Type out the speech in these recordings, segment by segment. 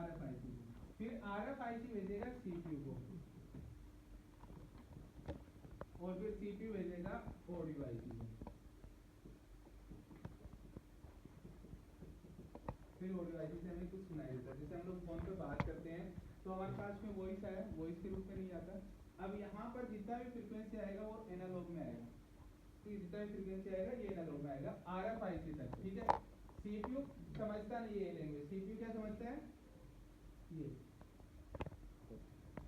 RFIC को, फिर RFIC भेजेगा CPU को, और फिर CPU भेजेगा ऑडियो IC को, फिर ऑडियो IC से हमें कुछ सुनाई देता है। जैसे हम लोग फोन पे बात करते हैं तो हमारे पास में वॉइस आया, वॉइस के रूप में नहीं आता। अब यहाँ पर जितना भी फ्रीक्वेंसी आएगा वो एनालॉग में आएगा, तो जितना भी फ्रीक्वेंसी आएगा ये एनालॉग में आएगा RFIC तक, ठीक है। CPU समझता नहीं है लैंग्वेज, CPU क्या समझता है, ये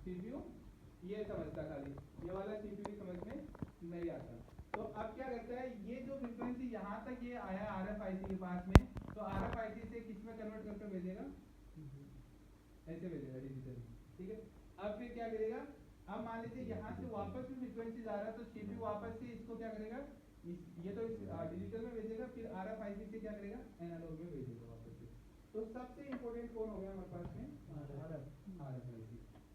CPU ये समझता, खाली ये वाला CPU की समझ में नहीं आता। तो अब क्या करता है, ये जो फ्रीक्वेंसी यहाँ तक ये आया RFIC के पास में, तो RFIC से किस में कन्वर्ट करके भेजेगा, ऐसे भेजेगा डिजिटल, ठीक है। अब फिर क्या करेगा, अब मान लीजिए यहाँ से वापस भी फ्रीक्वेंसी जा रहा है तो CPU वापस से इसको क्या करेगा, ये तो डिजिटल में भेजेगा, फिर RFIC से क्या करेगा, एनालॉग में भेजेगा वापस से। तो सबसे इंपॉर्टेंट कौन हो गया हमारे पास में, RFIC।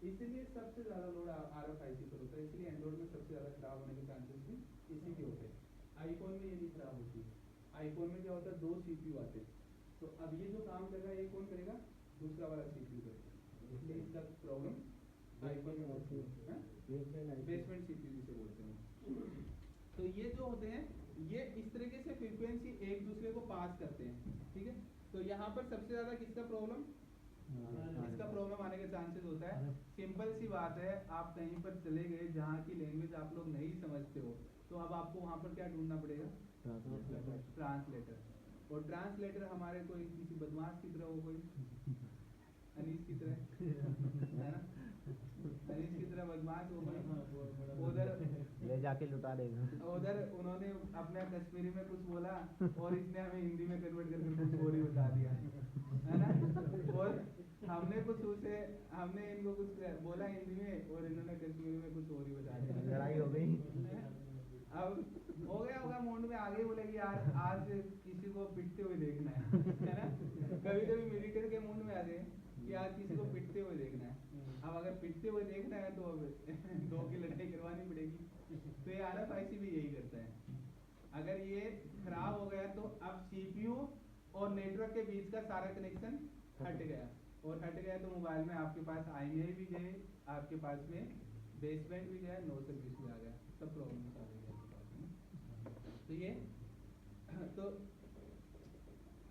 इसलिए सबसे ज्यादा लोड RFIC पर होता है, इसलिए एंड्रॉइड में सबसे ज्यादा खराब होने के चांसेस भी इसी के होते हैं। आईफोन में ये नहीं खराब होती, आईफोन में क्या होता है, 2 CPU आते हैं, तो अब ये जो काम कर रहा है ये कौन करेगा, दूसरा वाला CPU करेगा, इसलिए इसका प्रॉब्लम आईफोन में होती है, बेसमेंट CPU जिसे बोलते हैं। तो ये जो होते हैं ये इस तरीके से फ्रीक्वेंसी एक दूसरे को पास करते हैं, ठीक है। तो यहाँ पर सबसे ज्यादा किसका प्रॉब्लम, इसका प्रॉब्लम आने के चांसेस होता है। सिंपल सी बात है, आप कहीं पर चले गए जहाँ की लैंग्वेज आप लोग नहीं समझते हो, तो अब आपको वहाँ पर क्या ढूंढना पड़ेगा, ट्रांसलेटर। और ट्रांसलेटर हमारे कोई किसी बदमाश की तरह हो, कोई अनीस की तरह, है ना, अनीस की तरह बदमाश हो गए, उधर ले जाके लुटा देगा, उधर उन्होंने अपना कश्मीरी में कुछ बोला और इसने हमें हिंदी में कन्वर्ट करके कुछ और ही बता दिया, है ना। और हमने इनको कुछ बोला हिंदी में और इन्होंने कश्मीरी में कुछ और ही बता दिया, लड़ाई हो गई। अब हो गया होगा मूड में, आगे बोलेगी यार आज किसी को पिटते हुए देखना है ना। कभी कभी मिलिटेरी के मूड में आ जाए कि आज किसी को पिटते हुए देखना है। अब अगर पिटते हुए देखना है तो अब 2 की लड़ाई करवानी पड़ेगी। तो ये RFIC भी यही करता है, अगर ये खराब हो गया तो अब CPU और नेटवर्क के बीच का सारा कनेक्शन हट गया, और हट गया तो मोबाइल में आपके पास IMEI भी गए, आपके पास में बेसबैंड भी गया, नो सर्विस भी आ गया, सब प्रॉब्लम आ गई आपके पास में। तो ये तो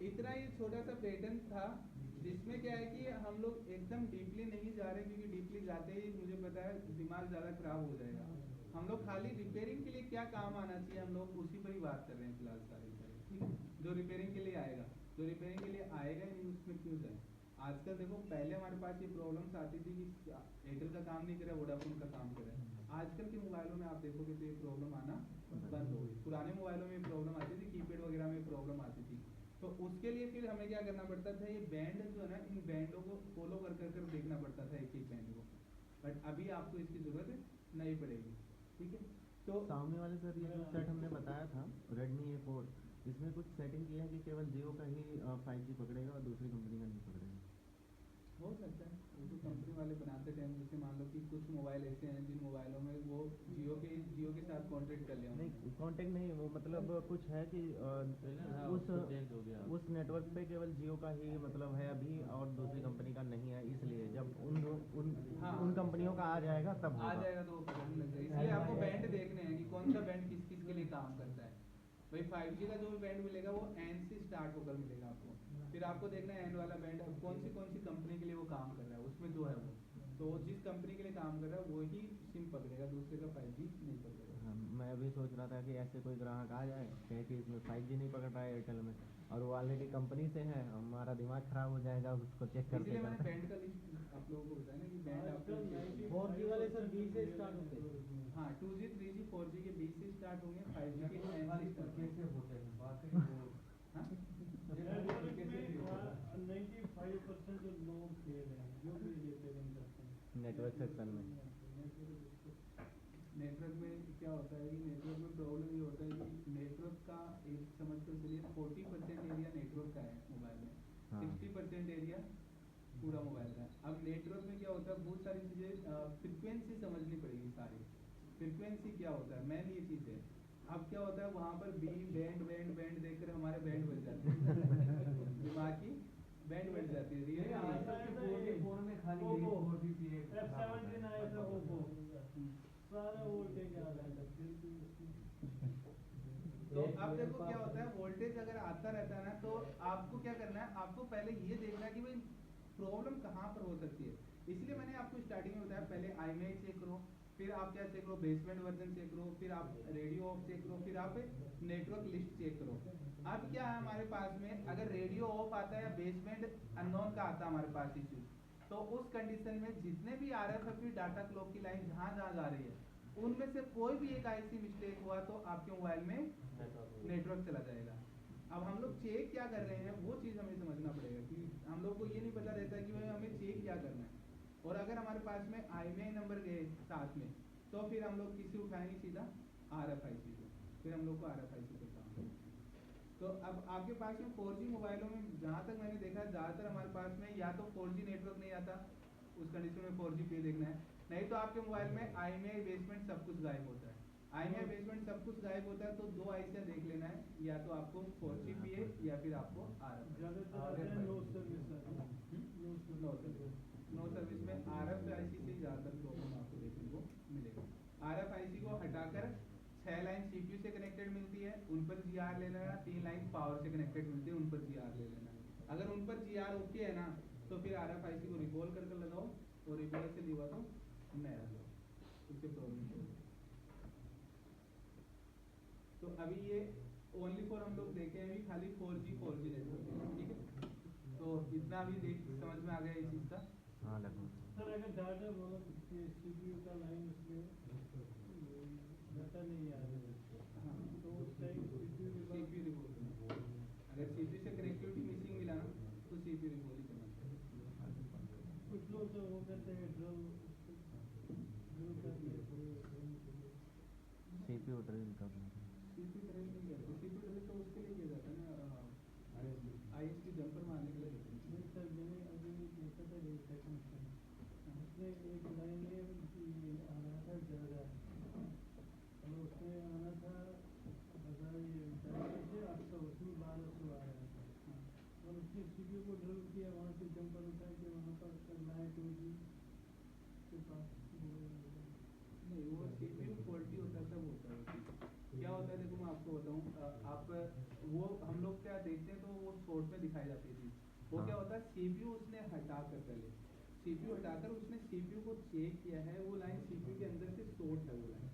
इतना ही छोटा सा पैटर्न था, जिसमें क्या है कि हम लोग एकदम डीपली नहीं जा रहे, क्योंकि डीपली जाते ही मुझे पता है दिमाग ज़्यादा खराब हो जाएगा। हम लोग खाली रिपेयरिंग के लिए क्या काम आना चाहिए हम लोग उसी पर ही बात कर रहे हैं फिलहाल सारी, ठीक है। जो रिपेयरिंग के लिए आएगा, जो रिपेयरिंग के लिए आएगा ही नहीं उसमें क्यों जाए। आजकल देखो, पहले हमारे पास ये प्रॉब्लम्स आती थी कि एयरटेल का काम नहीं करे, वोडाफोन का काम करे। आजकल के मोबाइलों में आप देखोगे तो ये प्रॉब्लम आना बंद हो गई। पुराने मोबाइलों में प्रॉब्लम आती थी, कीपैड वगैरह में प्रॉब्लम आती थी। तो उसके लिए फिर हमें क्या करना पड़ता था, ये बैंड जो है ना, इन बैंडों को फॉलो कर देखना पड़ता था एक बैंड को, बट अभी आपको इसकी जरूरत नहीं पड़ेगी, ठीक है। तो सामने वाले सर ये जो सेट हमने बताया था Redmi A4, इसमें कुछ सेटिंग की है कि केवल जियो का ही 5G पकड़ेगा और दूसरी कंपनी का नहीं पकड़ेगा। हो सकता है वो तो कंपनी वाले बनाते टाइम, जैसे मान लो कि कुछ मोबाइल ऐसे हैं जिन मोबाइलों में वो जियो के साथ कॉन्ट्रैक्ट कर लिया। नहीं कॉन्टेक्ट नहीं, वो मतलब कुछ है कि उस नेटवर्क पे केवल जियो का ही मतलब है अभी, और दूसरी कंपनी का नहीं है, इसलिए जब उन कंपनियों का आ जाएगा तब आ जाएगा तो पकड़ने लग जाएगा। इसलिए आपको बैंड देखने हैं कि कौन सा बैंड किस किस के लिए काम करता है। भाई 5G का जो भी बैंड मिलेगा वो N से स्टार्ट होकर मिलेगा आपको, फिर आपको देखना है N वाला बैंड कौन सी कंपनी के लिए वो काम कर रहा है, उसमें जो है वो, तो जिस कंपनी के लिए काम कर रहा है वही सिम पकड़ेगा, दूसरे का 5G नहीं पकड़ेगा। हाँ, मैं अभी सोच रहा था कि ऐसे कोई ग्राहक आ जाए कहे कि इसमें 5G नहीं पकड़ रहा है एयरटेल में, और वो ऑलरेडी कंपनी से है, हमारा दिमाग खराब हो जाएगा उसको चेक करते। इसलिए मैंने बैंड का लिस्ट आप लोगों को बताया ना कि बैंड आपको 4G वाले सर 20 से स्टार्ट होते हैं। हाँ 2G 3G 4G के 20 से स्टार्ट होंगे, 5G के 10 से स्टार्ट कैसे होते हैं बाकी वो 95% लोग फेल हैं जो भी रिपेयरिंग करते हैं नेटवर्क सेक्शन में। नेटवर्क में क्या होता है कि नेटवर्क में प्रॉब्लम ये होता है कि नेटवर्क का एक समझ कर चलिए 40% एरिया नेटवर्क का है मोबाइल में, 60% एरिया पूरा मोबाइल का है। अब नेटवर्क में क्या होता है, बहुत सारी चीज़ें फ्रिक्वेंसी समझनी पड़ेगी सारी। फ्रिक्वेंसी क्या होता है, मेन ये चीज़ है। अब क्या होता है वहाँ पर बैंड देखकर हमारे बैंड बज जाते हैं दिमाग की बैंड बज जाती है। F17 आया था वो सारा वोल्टेज आ रहा था फिर भी तो अब देखो क्या होता है, वोल्टेज अगर आता रहता है ना तो आपको क्या करना है, आपको पहले ये देखना है कि भाई प्रॉब्लम कहाँ पर हो सकती है। इसलिए मैंने आपको स्टार्टिंग में बताया, पहले IMEI चेक करो, फिर आप क्या चेक करो, बेसमेंट वर्जन चेक करो, फिर आप रेडियो ऑफ चेक करो, फिर आप नेटवर्क लिस्ट चेक करो। अब क्या है हमारे पास में, अगर रेडियो ऑफ आता है या बेसमेंट अननोन का आता है हमारे पास इश्यू, तो उस कंडीशन में जितने भी RFID डाटा क्लॉक की लाइन जहाँ जहाँ जा रही है उनमें से कोई भी एक IC मिस्टेक हुआ तो आपके मोबाइल में नेटवर्क चला जाएगा। अब हम लोग चेक क्या कर रहे हैं वो चीज़ हमें समझना पड़ेगा कि हम लोग को ये नहीं पता रहता कि भाई हमें चेक क्या करना है। और अगर हमारे पास में IMEI नंबर गए साथ में तो फिर हम लोग किसी उठाएंगे सीधा RFIC को, फिर हम लोग को RFIC पे काम है। तो अब आपके पास में 4G मोबाइलों में जहाँ तक मैंने देखा ज़्यादातर हमारे पास में या तो 4G नेटवर्क नहीं आता, उस कंडीशन में 4G पे देखना है, नहीं तो आपके मोबाइल में IMEI बेसमेंट सब कुछ गायब होता है। IMEI बेसमेंट सब कुछ गायब होता है तो दो IC देख लेना है, या तो आपको 4G PA या फिर आपको ज्यादातर नो सर्विस नो सर्विस में RFIC से ज़्यादातर प्रॉब्लम आपको देखने को मिलेगा। RFIC को हटाकर 6 लाइन CPU से कनेक्टेड मिलती है, उन पर GR ले लेना, 3 लाइन पावर से कनेक्टेड मिलती है, उन पर GR ले लेना। अगर उन पर GR ओके है ना तो फिर RFIC को रिकॉल करके लगाओ और रिकॉल से दिवा दो नया लगाओ, उससे प्रॉब्लम हो। तो अभी ये ओनली फॉर हम लोग देखे हैं, खाली 4G नेटवर्क है, ठीक है। तो इतना भी देख समझ में आ गया इस चीज़ का। हाँ लगभग। सर अगर डाटा बहुत CPU का लाइन उसमें डाटा नहीं आ रहा है, हाँ तो उस टाइम CPU रिकॉल करना, अगर CPU से कनेक्टिविटी मिसिंग मिला ना तो CPU रिकॉल ही करना चाहिए। कुछ लोग तो वो करते हैं ड्रिल करते हैं CPU ड्रिल करना। CPU ड्रिल नहीं करते, CPU ड्रिल तो उसके लिए किया जाता है ना, ISP जंपर मारने के लिए करते हैं। नहीं सर मैंने अभी देखा था टेक्नीशियन, उसने एक लाइन में आना था ज़्यादा और उसमें आना था 1000 से 800, उसमें 1200 आ रहा था और उसने CPU को ड्रिल किया, वहाँ से जंपर उठा के वहाँ पर करना है 2G के पास। नहीं वो CPU क्वालिटी होता है तब होता है। क्या होता है देखो मैं आपको बताऊँ, आप वो हम लोग क्या देखते हैं तो वो शॉर्ट में दिखाई जाती थी, वो क्या होता है CPU उसने हटाकर पहले CPU हटाकर उसने CPU को चेक किया है, वो लाइन CPU के अंदर से शॉर्ट है वो लाइन,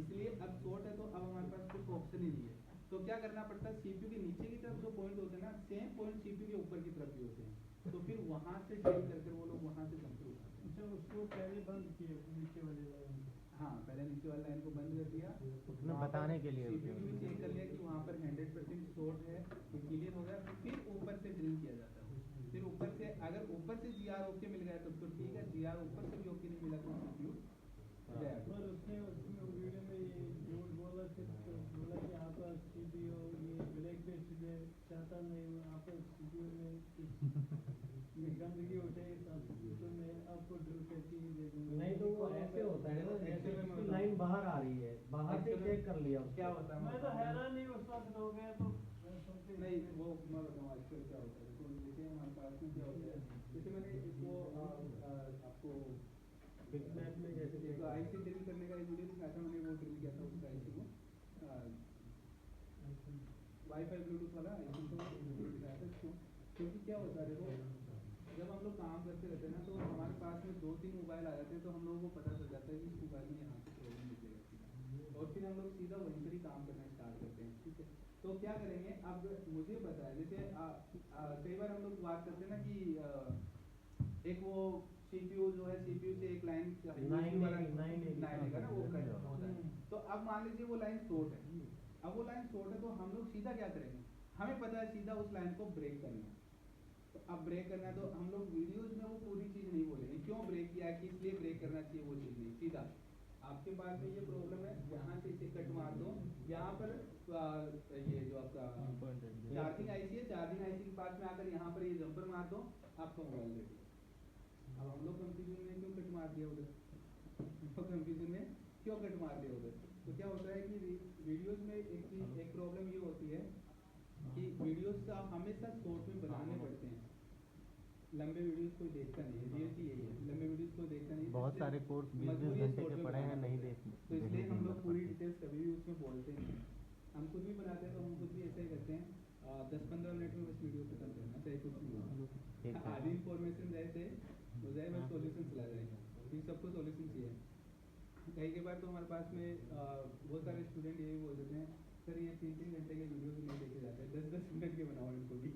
इसलिए अब शॉर्ट है तो अब हमारे पास कुछ ऑप्शन ही नहीं है। तो क्या करना पड़ता है, CPU के नीचे की तरफ जो पॉइंट होते हैं ना सेम पॉइंट CPU के ऊपर की तरफ भी होते हैं, तो फिर वहाँ से ड्रिल करके वो लोग वहाँ से जंपर उठाते हैं। अच्छा उसको पहले बंद किया नीचे वाले लाइन, हाँ पहले नीचे वाली लाइन को बंद कर दिया, उसने बताने के लिए CPU भी चेक कर लिया कि वहाँ पर 100% शॉर्ट है, ये क्लियर हो गया, फिर ऊपर से ड्रिल किया जाता है। फिर ऊपर से अगर ऊपर से GR ओके मिल गया तो ठीक है, GR ऊपर से भी ओके नहीं मिला तो CPU गया। पर उसने उसमें वीडियो में ये झूठ बोला कि बोला कि आपका CPU ये ब्लैक लिस्ट में चाहता नहीं हूँ, आपका CPU में गंदगी उठे तो मैं आपको ड्रिल करके ही दे दूँगा। नहीं तो वो ऐसे होता है ना, जैसे Actually में उसकी लाइन बाहर आ रही है, बाहर से Actually चेक कर लिया उसने। क्या होता है मैं तो हैरान ही उस वक्त हो गया, तो मैं सोचे नहीं वो मैं बताऊँ आजकल क्या होता है, देखो जैसे हमारे पास में क्या होता है, जैसे मैंने इसको आपको बिगनैट में जैसे एक IC ड्रिल करने का एक वीडियो दिखाया था, मैंने वो ड्रिल किया था उस IC को वाईफाई ब्लूटूथ वाला IC को दिखाया था इसको। क्योंकि क्या होता है देखो, जब हम लोग काम करते रहते हैं ना तो हमारे पास में 2-3 मोबाइल आ जाते हैं, तो हम लोगों को पता चल जाता है कि इस मोबाइल में यहाँ से प्रॉब्लम निकलेगा, और फिर हम लोग सीधा वहीं पर ही काम करना स्टार्ट करते हैं, ठीक है। तो क्या करेंगे, अब मुझे पता है जैसे कई बार हम लोग बात करते हैं ना कि एक वो CPU जो है CPU से एक लाइन लेगा ना वो कट होता है, तो अब मान लीजिए वो लाइन शॉर्ट है, अब वो लाइन शॉर्ट है तो हम लोग सीधा क्या करेंगे, हमें पता है सीधा उस लाइन को ब्रेक करना है। तो अब ब्रेक करना है तो हम लोग वीडियोज में वो पूरी चीज़ नहीं बोलेंगे क्यों ब्रेक किया है, किस लिए ब्रेक करना चाहिए, वो चीज़ नहीं, सीधा आपके पास में ये प्रॉब्लम है, यहाँ से इसे कट मार दो, यहाँ पर ये जो आपका चार्जिंग IC है, चार्जिंग IC के पास में आकर यहाँ पर ये जंपर मार दो, आपका मोबाइल रेडी। अब हम लोग कंफ्यूजन में क्यों कट मार दिया उधर, कंफ्यूजन में क्यों कट मार दिया उधर। तो क्या होता है कि वीडियोस में एक प्रॉब्लम ये होती है कि वीडियोस का हमेशा शॉर्ट में बनाने पड़ते हैं, लंबे वीडियोस कोई देखता नहीं है, रियलिटी यही है, लंबे वीडियोस कोई देखता नहीं है। बहुत इसलिए सारे कोर्स 20-20 मजबूरी है घंटे short के में पड़े हैं, बनाना नहीं पड़ता है। देख तो इसलिए देखने की हम लोग हिम्मत पूरी पड़ती है। डिटेल्स कभी भी उसमें बोलते नहीं हैं। हम खुद भी बनाते हैं तो हम खुद भी ऐसा ही करते हैं, 10-15 मिनट में बस वीडियो खत्म करना, चाहे कुछ भी हो। ठीक है। आधी इंफॉर्मेशन जैसे हो जाए, बस सॉल्यूशन चला जाए, क्योंकि सबको सॉल्यूशन चाहिए। कई बार तो हमारे पास में बहुत सारे स्टूडेंट ये भी बोल देते हैं, सर ये 3-3 घंटे के वीडियो भी नहीं देखे जाते, 10-10 मिनट के बनाओ इनको भी।